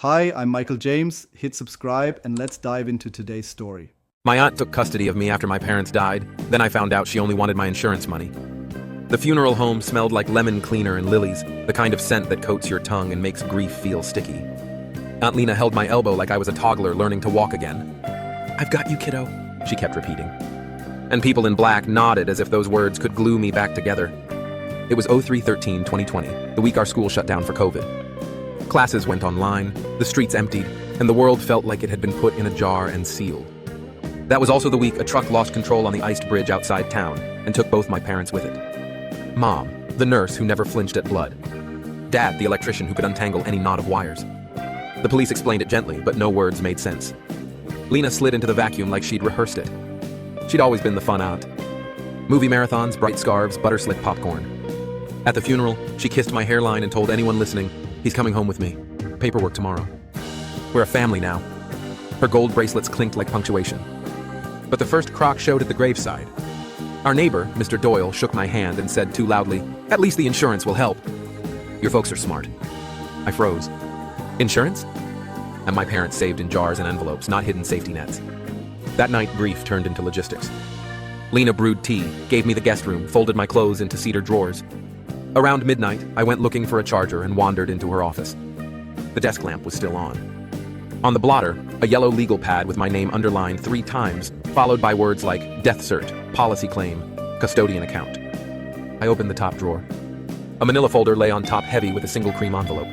Hi, I'm Michael James. Hit subscribe and let's dive into today's story. My aunt took custody of me after my parents died. Then I found out she only wanted my insurance money. The funeral home smelled like lemon cleaner and lilies, the kind of scent that coats your tongue and makes grief feel sticky. Aunt Lena held my elbow like I was a toddler learning to walk again. "I've got you, kiddo," she kept repeating. And people in black nodded as if those words could glue me back together. It was 03/13/2020, the week our school shut down for COVID. Classes went online, the streets emptied, and the world felt like it had been put in a jar and sealed. That was also the week a truck lost control on the iced bridge outside town and took both my parents with it. Mom, the nurse who never flinched at blood. Dad, the electrician who could untangle any knot of wires. The police explained it gently, but no words made sense. Lena slid into the vacuum like she'd rehearsed it. She'd always been the fun aunt. Movie marathons, bright scarves, butter-slick popcorn. At the funeral, she kissed my hairline and told anyone listening, "He's coming home with me. Paperwork tomorrow." We're a family now. Her gold bracelets clinked like punctuation. But the first crock showed at the graveside. Our neighbor, Mr. Doyle, shook my hand and said too loudly, "At least the insurance will help." "Your folks are smart." I froze. Insurance? And my parents saved in jars and envelopes, not hidden safety nets. That night, grief turned into logistics. Lena brewed tea, gave me the guest room, folded my clothes into cedar drawers. Around midnight, I went looking for a charger and wandered into her office. The desk lamp was still on. On the blotter, a yellow legal pad with my name underlined 3 times, followed by words like death cert, policy claim, custodian account. I opened the top drawer. A manila folder lay on top heavy with a single cream envelope.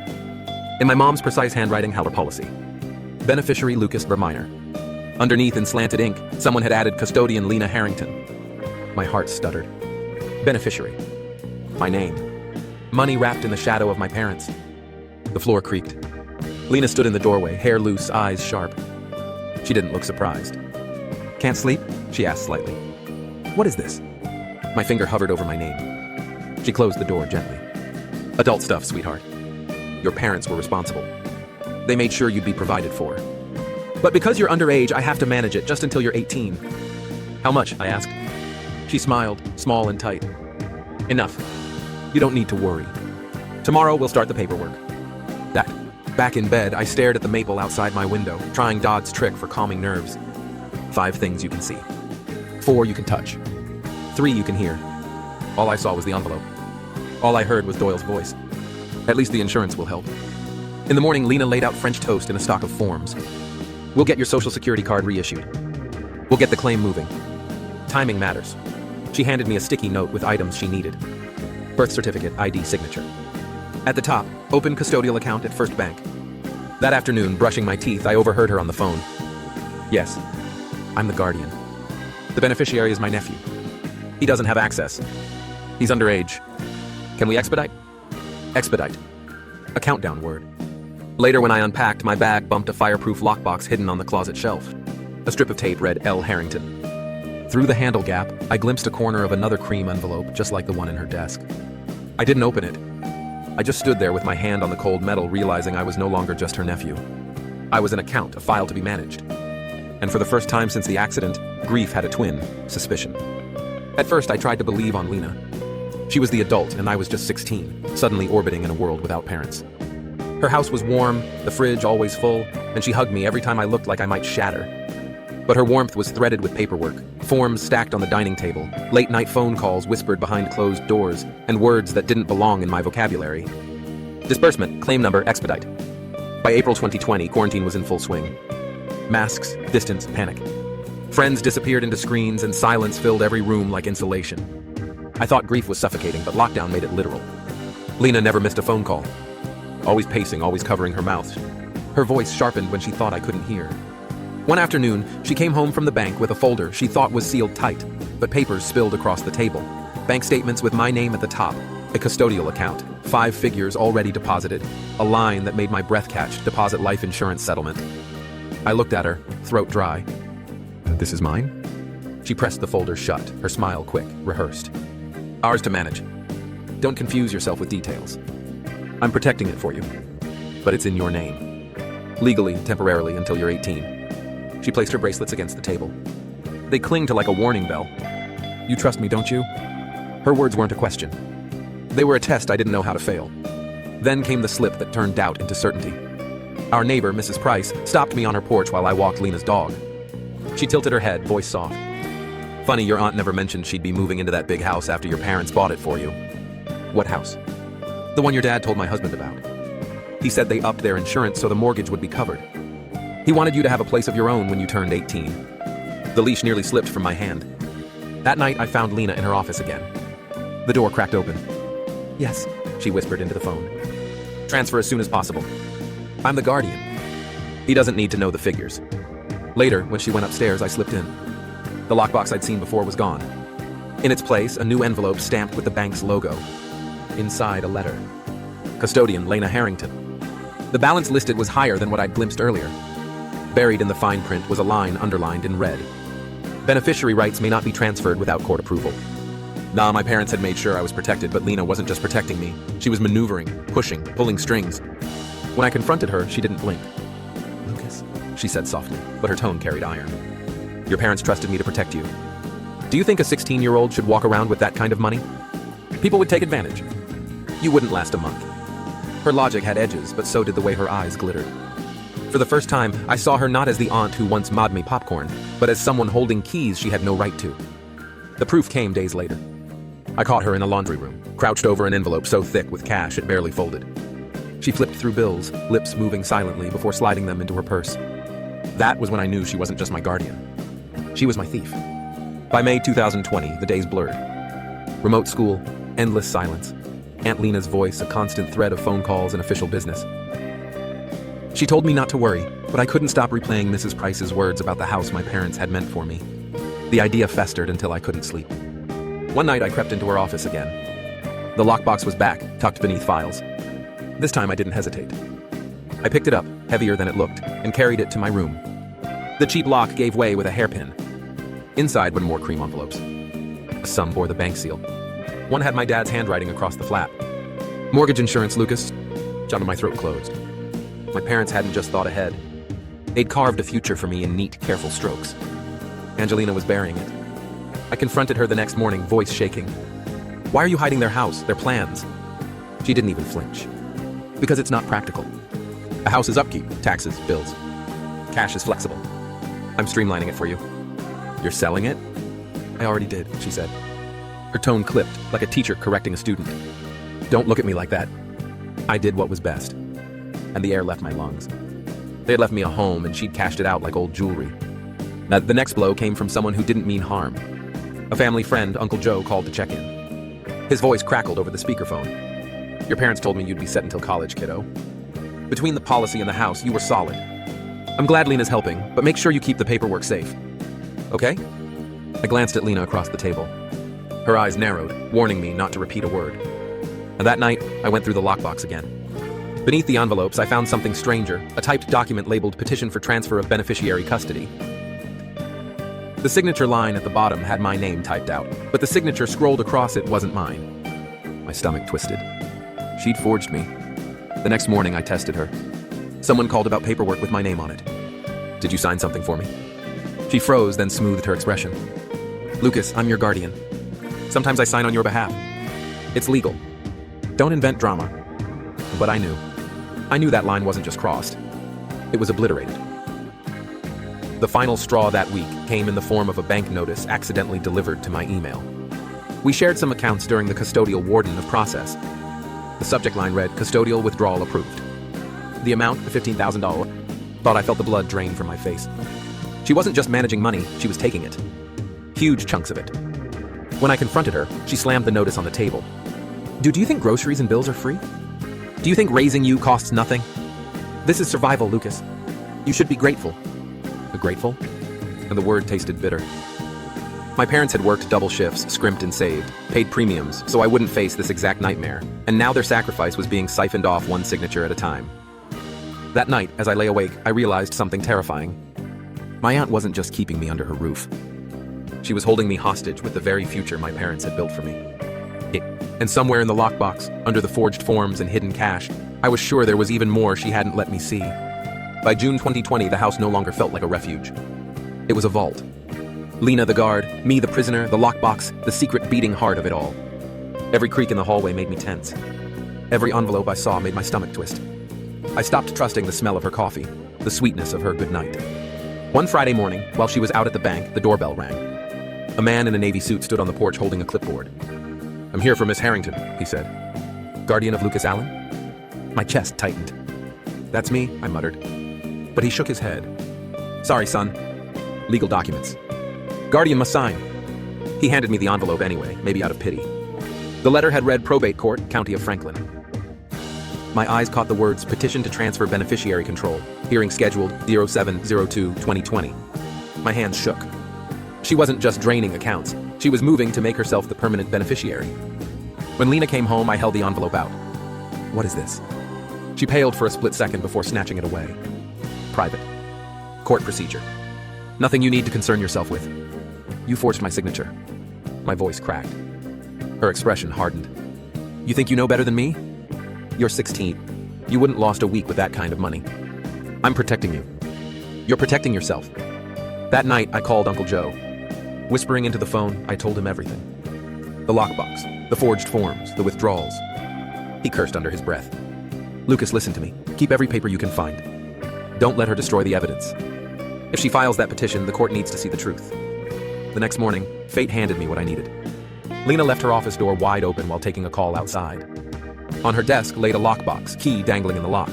In my mom's precise handwriting held a policy. Beneficiary Lucas Verminer. Underneath in slanted ink, someone had added custodian Lena Harrington. My heart stuttered. Beneficiary. My name. Money wrapped in the shadow of my parents. The floor creaked. Lena stood in the doorway, hair loose, eyes sharp. She didn't look surprised. "Can't sleep?" she asked slightly. "What is this?" My finger hovered over my name. She closed the door gently. "Adult stuff, sweetheart. Your parents were responsible. They made sure you'd be provided for. But because you're underage, I have to manage it just until you're 18. "How much?" I asked. She smiled, small and tight. "Enough. You don't need to worry. Tomorrow we'll start the paperwork." That. Back in bed, I stared at the maple outside my window, trying Dodd's trick for calming nerves. 5 things you can see. 4 you can touch. 3 you can hear. All I saw was the envelope. All I heard was Doyle's voice. "At least the insurance will help." In the morning, Lena laid out French toast in a stock of forms. "We'll get your social security card reissued. We'll get the claim moving. Timing matters." She handed me a sticky note with items she needed. Birth certificate, ID, signature. At the top, open custodial account at First Bank. That afternoon, brushing my teeth, I overheard her on the phone. "Yes, I'm the guardian. The beneficiary is my nephew. He doesn't have access. He's underage. Can we expedite?" Expedite. A countdown word. Later, when I unpacked, my bag bumped a fireproof lockbox hidden on the closet shelf. A strip of tape read L. Harrington. Through the handle gap, I glimpsed a corner of another cream envelope, just like the one in her desk. I didn't open it. I just stood there with my hand on the cold metal, realizing I was no longer just her nephew. I was an account, a file to be managed. And for the first time since the accident, grief had a twin, suspicion. At first, I tried to believe on Lena. She was the adult, and I was just 16, suddenly orbiting in a world without parents. Her house was warm, the fridge always full, and she hugged me every time I looked like I might shatter. But her warmth was threaded with paperwork, forms stacked on the dining table, late-night phone calls whispered behind closed doors, and words that didn't belong in my vocabulary. Disbursement, claim number, expedite. By April 2020, quarantine was in full swing. Masks, distance, panic. Friends disappeared into screens, and silence filled every room like insulation. I thought grief was suffocating, but lockdown made it literal. Lena never missed a phone call. Always pacing, always covering her mouth. Her voice sharpened when she thought I couldn't hear. One afternoon, she came home from the bank with a folder she thought was sealed tight, but papers spilled across the table. Bank statements with my name at the top, a custodial account, 5 figures already deposited, a line that made my breath catch, deposit life insurance settlement. I looked at her, throat dry. "This is mine?" She pressed the folder shut, her smile quick, rehearsed. "Ours to manage. Don't confuse yourself with details. I'm protecting it for you, but it's in your name. Legally, temporarily, until you're 18. She placed her bracelets against the table. They clinged to like a warning bell. "You trust me, don't you?" Her words weren't a question. They were a test I didn't know how to fail. Then came the slip that turned doubt into certainty. Our neighbor, Mrs. Price, stopped me on her porch while I walked Lena's dog. She tilted her head, voice soft. Funny your aunt never mentioned she'd be moving into that big house after your parents bought it for you. What house? The one your dad told my husband about. He said they upped their insurance so the mortgage would be covered. He wanted you to have a place of your own when you turned 18. The leash nearly slipped from my hand. That night, I found Lena in her office again. The door cracked open. Yes, she whispered into the phone. Transfer as soon as possible. I'm the guardian. He doesn't need to know the figures. Later, when she went upstairs, I slipped in. The lockbox I'd seen before was gone. In its place, a new envelope stamped with the bank's logo. Inside, a letter. Custodian, Lena Harrington. The balance listed was higher than what I'd glimpsed earlier. Buried in the fine print was a line underlined in red. Beneficiary rights may not be transferred without court approval. Nah, my parents had made sure I was protected, but Lena wasn't just protecting me. She was maneuvering, pushing, pulling strings. When I confronted her, she didn't blink. Lucas, she said softly, but her tone carried iron. Your parents trusted me to protect you. Do you think a 16-year-old should walk around with that kind of money? People would take advantage. You wouldn't last a month. Her logic had edges, but so did the way her eyes glittered. For the first time, I saw her not as the aunt who once mobbed me popcorn, but as someone holding keys she had no right to. The proof came days later. I caught her in a laundry room, crouched over an envelope so thick with cash it barely folded. She flipped through bills, lips moving silently before sliding them into her purse. That was when I knew she wasn't just my guardian. She was my thief. By May 2020, the days blurred. Remote school, endless silence. Aunt Lena's voice, a constant thread of phone calls and official business. She told me not to worry, but I couldn't stop replaying Mrs. Price's words about the house my parents had meant for me. The idea festered until I couldn't sleep. One night I crept into her office again. The lockbox was back, tucked beneath files. This time I didn't hesitate. I picked it up, heavier than it looked, and carried it to my room. The cheap lock gave way with a hairpin. Inside were more cream envelopes. Some bore the bank seal. One had my dad's handwriting across the flap. Mortgage insurance, Lucas. John, my throat closed. My parents hadn't just thought ahead. They'd carved a future for me in neat, careful strokes. Angelina was burying it. I confronted her the next morning, voice shaking. Why are you hiding their house, their plans? She didn't even flinch. Because it's not practical. A house is upkeep, taxes, bills. Cash is flexible. I'm streamlining it for you. You're selling it? I already did, she said. Her tone clipped, like a teacher correcting a student. Don't look at me like that. I did what was best. And the air left my lungs. They had left me a home, and she'd cashed it out like old jewelry. Now, the next blow came from someone who didn't mean harm. A family friend, Uncle Joe, called to check in. His voice crackled over the speakerphone. Your parents told me you'd be set until college, kiddo. Between the policy and the house, you were solid. I'm glad Lena's helping, but make sure you keep the paperwork safe. Okay? I glanced at Lena across the table. Her eyes narrowed, warning me not to repeat a word. And that night, I went through the lockbox again. Beneath the envelopes, I found something stranger, a typed document labeled Petition for Transfer of Beneficiary Custody. The signature line at the bottom had my name typed out, but the signature scrolled across it wasn't mine. My stomach twisted. She'd forged me. The next morning, I tested her. Someone called about paperwork with my name on it. Did you sign something for me? She froze, then smoothed her expression. Lucas, I'm your guardian. Sometimes I sign on your behalf. It's legal. Don't invent drama. But I knew. I knew that line wasn't just crossed. It was obliterated. The final straw that week came in the form of a bank notice accidentally delivered to my email. We shared some accounts during the custodial warden of process. The subject line read, Custodial Withdrawal Approved. The amount, $15,000. Thought I felt the blood drain from my face. She wasn't just managing money, she was taking it. Huge chunks of it. When I confronted her, she slammed the notice on the table. Do you think groceries and bills are free? Do you think raising you costs nothing? This is survival, Lucas. You should be grateful. Grateful? And the word tasted bitter. My parents had worked double shifts, scrimped and saved, paid premiums, so I wouldn't face this exact nightmare, and now their sacrifice was being siphoned off one signature at a time. That night, as I lay awake, I realized something terrifying. My aunt wasn't just keeping me under her roof. She was holding me hostage with the very future my parents had built for me. And somewhere in the lockbox, under the forged forms and hidden cash, I was sure there was even more she hadn't let me see. By June 2020, the house no longer felt like a refuge. It was a vault. Lena the guard, me the prisoner, the lockbox, the secret beating heart of it all. Every creak in the hallway made me tense. Every envelope I saw made my stomach twist. I stopped trusting the smell of her coffee, the sweetness of her goodnight. One Friday morning, while she was out at the bank, the doorbell rang. A man in a navy suit stood on the porch holding a clipboard. "I'm here for Miss Harrington," he said. "Guardian of Lucas Allen?" My chest tightened. "That's me," I muttered. But he shook his head. "Sorry, son. Legal documents. Guardian must sign." He handed me the envelope anyway, maybe out of pity. The letter had read Probate Court, County of Franklin. My eyes caught the words Petition to Transfer Beneficiary Control, hearing scheduled 07/02/2020. My hands shook. She wasn't just draining accounts. She was moving to make herself the permanent beneficiary. When Lena came home, I held the envelope out. "What is this?" She paled for a split second before snatching it away. "Private. Court procedure. Nothing you need to concern yourself with. You forged my signature." My voice cracked. Her expression hardened. "You think you know better than me? You're 16. You wouldn't lost a week with that kind of money. I'm protecting you. You're protecting yourself." That night, I called Uncle Joe. Whispering into the phone, I told him everything. The lockbox, the forged forms, the withdrawals. He cursed under his breath. "Lucas, listen to me. Keep every paper you can find. Don't let her destroy the evidence. If she files that petition, the court needs to see the truth." The next morning, fate handed me what I needed. Lena left her office door wide open while taking a call outside. On her desk laid a lockbox, key dangling in the lock.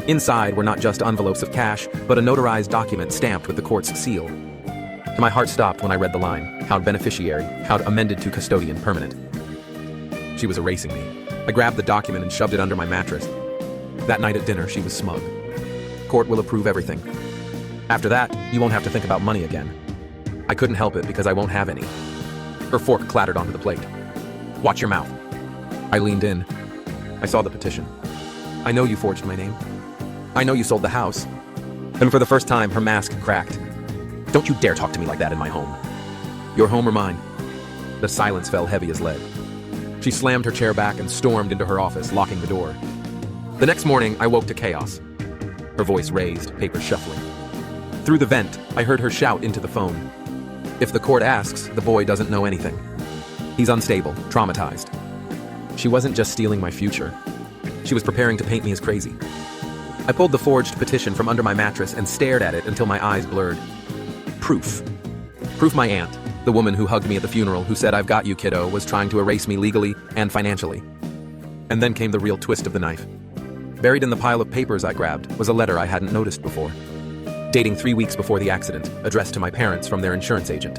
Inside were not just envelopes of cash, but a notarized document stamped with the court's seal. My heart stopped when I read the line, "How'd beneficiary, how'd amended to custodian permanent." She was erasing me. I grabbed the document and shoved it under my mattress. That night at dinner, she was smug. "Court will approve everything. After that, you won't have to think about money again." I couldn't help it because I won't have any. Her fork clattered onto the plate. "Watch your mouth." I leaned in. I saw the petition. "I know you forged my name. I know you sold the house." And for the first time, her mask cracked. "Don't you dare talk to me like that in my home." "Your home or mine?" The silence fell heavy as lead. She slammed her chair back and stormed into her office, locking the door. The next morning, I woke to chaos. Her voice raised, papers shuffling. Through the vent, I heard her shout into the phone. "If the court asks, the boy doesn't know anything. He's unstable, traumatized." She wasn't just stealing my future. She was preparing to paint me as crazy. I pulled the forged petition from under my mattress and stared at it until my eyes blurred. Proof. Proof my aunt, the woman who hugged me at the funeral, who said, "I've got you, kiddo," was trying to erase me legally and financially. And then came the real twist of the knife. Buried in the pile of papers I grabbed was a letter I hadn't noticed before. Dating 3 weeks before the accident, addressed to my parents from their insurance agent.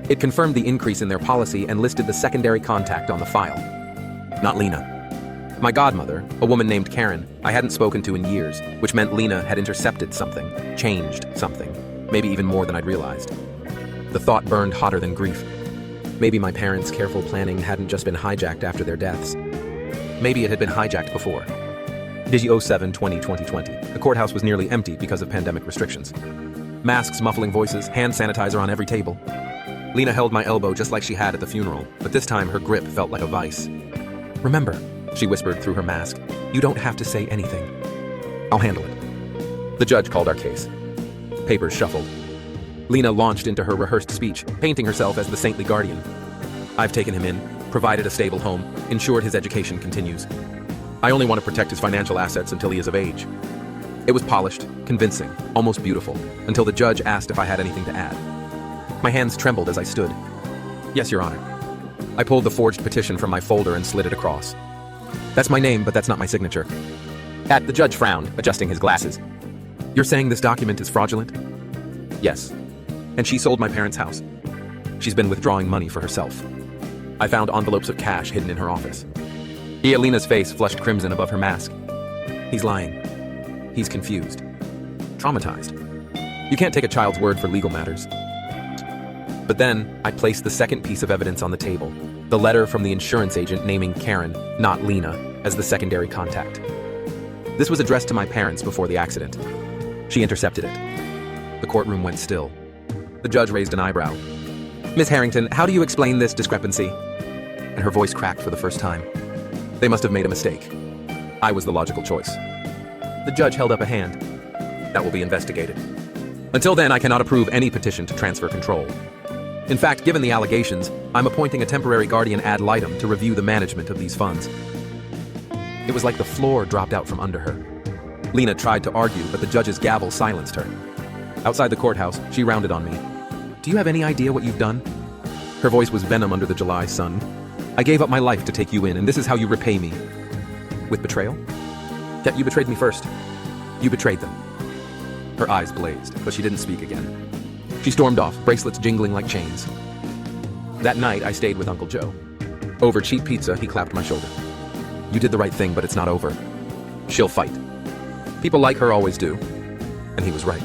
It confirmed the increase in their policy and listed the secondary contact on the file. Not Lena. My godmother, a woman named Karen, I hadn't spoken to in years, which meant Lena had intercepted something, changed something, maybe even more than I'd realized. The thought burned hotter than grief. Maybe my parents' careful planning hadn't just been hijacked after their deaths. Maybe it had been hijacked before. Digi 07/20/2020. The courthouse was nearly empty because of pandemic restrictions. Masks muffling voices, hand sanitizer on every table. Lena held my elbow just like she had at the funeral, but this time her grip felt like a vice. "Remember," she whispered through her mask, "you don't have to say anything. I'll handle it." The judge called our case. Papers shuffled. Lena launched into her rehearsed speech, painting herself as the saintly guardian. "I've taken him in, provided a stable home, ensured his education continues. I only want to protect his financial assets until he is of age." It was polished, convincing, almost beautiful, until the judge asked if I had anything to add. My hands trembled as I stood. "Yes, Your Honor." I pulled the forged petition from my folder and slid it across. "That's my name, but that's not my signature." The judge frowned, adjusting his glasses. "You're saying this document is fraudulent?" "Yes. And she sold my parents' house. She's been withdrawing money for herself." I found envelopes of cash hidden in her office. Lena's face flushed crimson above her mask. "He's lying. He's confused. Traumatized. You can't take a child's word for legal matters." But then, I placed the second piece of evidence on the table. The letter from the insurance agent naming Karen, not Lena, as the secondary contact. This was addressed to my parents before the accident. She intercepted it. The courtroom went still. The judge raised an eyebrow. "Miss Harrington, how do you explain this discrepancy?" And her voice cracked for the first time. They must have made a mistake. I was the logical choice. The judge held up a hand. "That will be investigated. Until then, I cannot approve any petition to transfer control. In fact, given the allegations, I'm appointing a temporary guardian ad litem to review the management of these funds." It was like the floor dropped out from under her. Lena tried to argue, but the judge's gavel silenced her. Outside the courthouse, she rounded on me. "Do you have any idea what you've done?" Her voice was venom under the July sun. "I gave up my life to take you in, and this is how you repay me." "With betrayal?" "Yet you betrayed me first. You betrayed them." Her eyes blazed, but she didn't speak again. She stormed off, bracelets jingling like chains. That night, I stayed with Uncle Joe. Over cheap pizza, he clapped my shoulder. "You did the right thing, but it's not over. She'll fight. People like her always do." And he was right.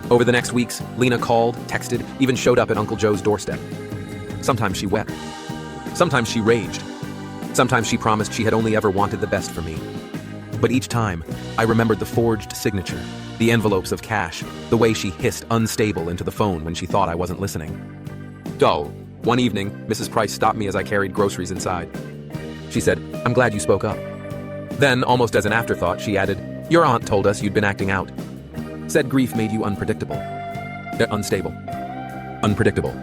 Over the next weeks, Lena called, texted, even showed up at Uncle Joe's doorstep. Sometimes she wept. Sometimes she raged. Sometimes she promised she had only ever wanted the best for me. But each time, I remembered the forged signature, the envelopes of cash, the way she hissed unstable into the phone when she thought I wasn't listening. Oh, one evening, Mrs. Price stopped me as I carried groceries inside. She said, "I'm glad you spoke up." Then, almost as an afterthought, she added, "Your aunt told us you'd been acting out. Said grief made you unpredictable." Unstable. Unpredictable.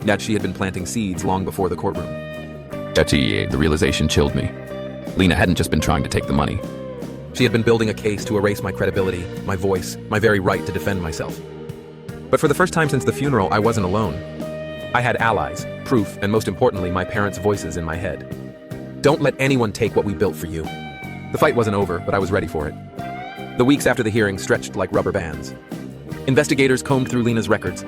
That she had been planting seeds long before the courtroom. The realization chilled me. Lena hadn't just been trying to take the money. She had been building a case to erase my credibility, my voice, my very right to defend myself. But for the first time since the funeral, I wasn't alone. I had allies, proof, and most importantly, my parents' voices in my head. Don't let anyone take what we built for you. The fight wasn't over, but I was ready for it. The weeks after the hearing stretched like rubber bands. Investigators combed through Lena's records.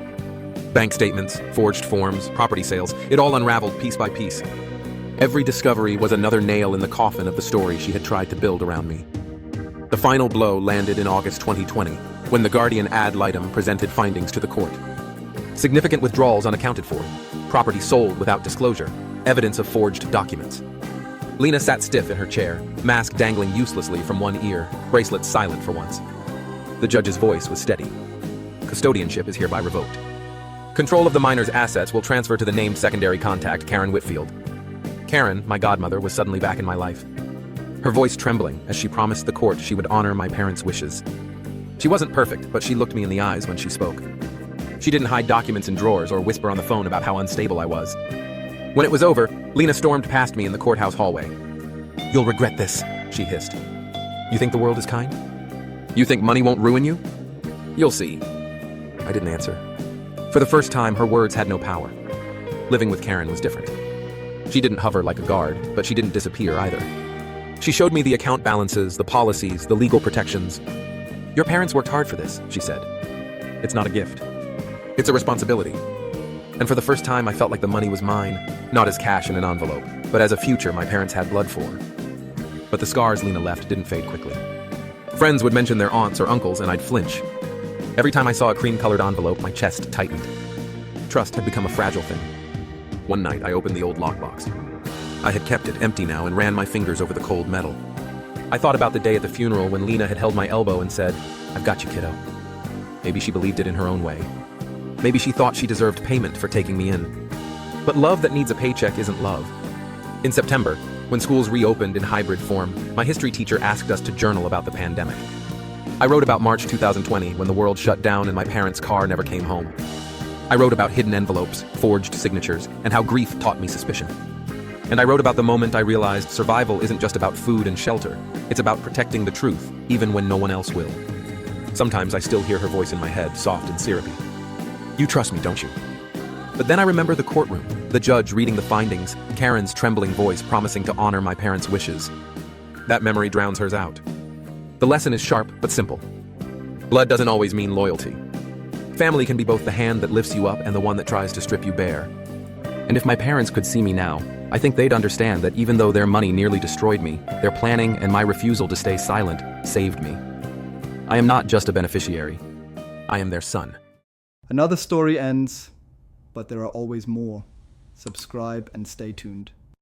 Bank statements, forged forms, property sales, it all unraveled piece by piece. Every discovery was another nail in the coffin of the story she had tried to build around me. The final blow landed in August 2020, when the Guardian ad litem presented findings to the court. Significant withdrawals unaccounted for, property sold without disclosure, evidence of forged documents. Lena sat stiff in her chair, mask dangling uselessly from one ear, bracelet silent for once. The judge's voice was steady. Custodianship is hereby revoked. Control of the minor's assets will transfer to the named secondary contact, Karen Whitfield. Karen, my godmother, was suddenly back in my life. Her voice trembling as she promised the court she would honor my parents' wishes. She wasn't perfect, but she looked me in the eyes when she spoke. She didn't hide documents in drawers or whisper on the phone about how unstable I was. When it was over, Lena stormed past me in the courthouse hallway. "You'll regret this," she hissed. "You think the world is kind? You think money won't ruin you? You'll see." I didn't answer. For the first time, her words had no power. Living with Karen was different. She didn't hover like a guard, but she didn't disappear either. She showed me the account balances, the policies, the legal protections. "Your parents worked hard for this," she said. "It's not a gift. It's a responsibility." And for the first time, I felt like the money was mine, not as cash in an envelope, but as a future my parents had blood for. But the scars Lena left didn't fade quickly. Friends would mention their aunts or uncles, and I'd flinch. Every time I saw a cream-colored envelope, my chest tightened. Trust had become a fragile thing. One night, I opened the old lockbox. I had kept it empty now and ran my fingers over the cold metal. I thought about the day at the funeral when Lena had held my elbow and said, "I've got you, kiddo." Maybe she believed it in her own way. Maybe she thought she deserved payment for taking me in. But love that needs a paycheck isn't love. In September, when schools reopened in hybrid form, my history teacher asked us to journal about the pandemic. I wrote about March 2020 when the world shut down and my parents' car never came home. I wrote about hidden envelopes, forged signatures, and how grief taught me suspicion. And I wrote about the moment I realized survival isn't just about food and shelter. It's about protecting the truth, even when no one else will. Sometimes I still hear her voice in my head, soft and syrupy. "You trust me, don't you?" But then I remember the courtroom, the judge reading the findings, Karen's trembling voice promising to honor my parents' wishes. That memory drowns hers out. The lesson is sharp but simple. Blood doesn't always mean loyalty. Family can be both the hand that lifts you up and the one that tries to strip you bare. And if my parents could see me now, I think they'd understand that even though their money nearly destroyed me, their planning and my refusal to stay silent saved me. I am not just a beneficiary. I am their son. Another story ends, but there are always more. Subscribe and stay tuned.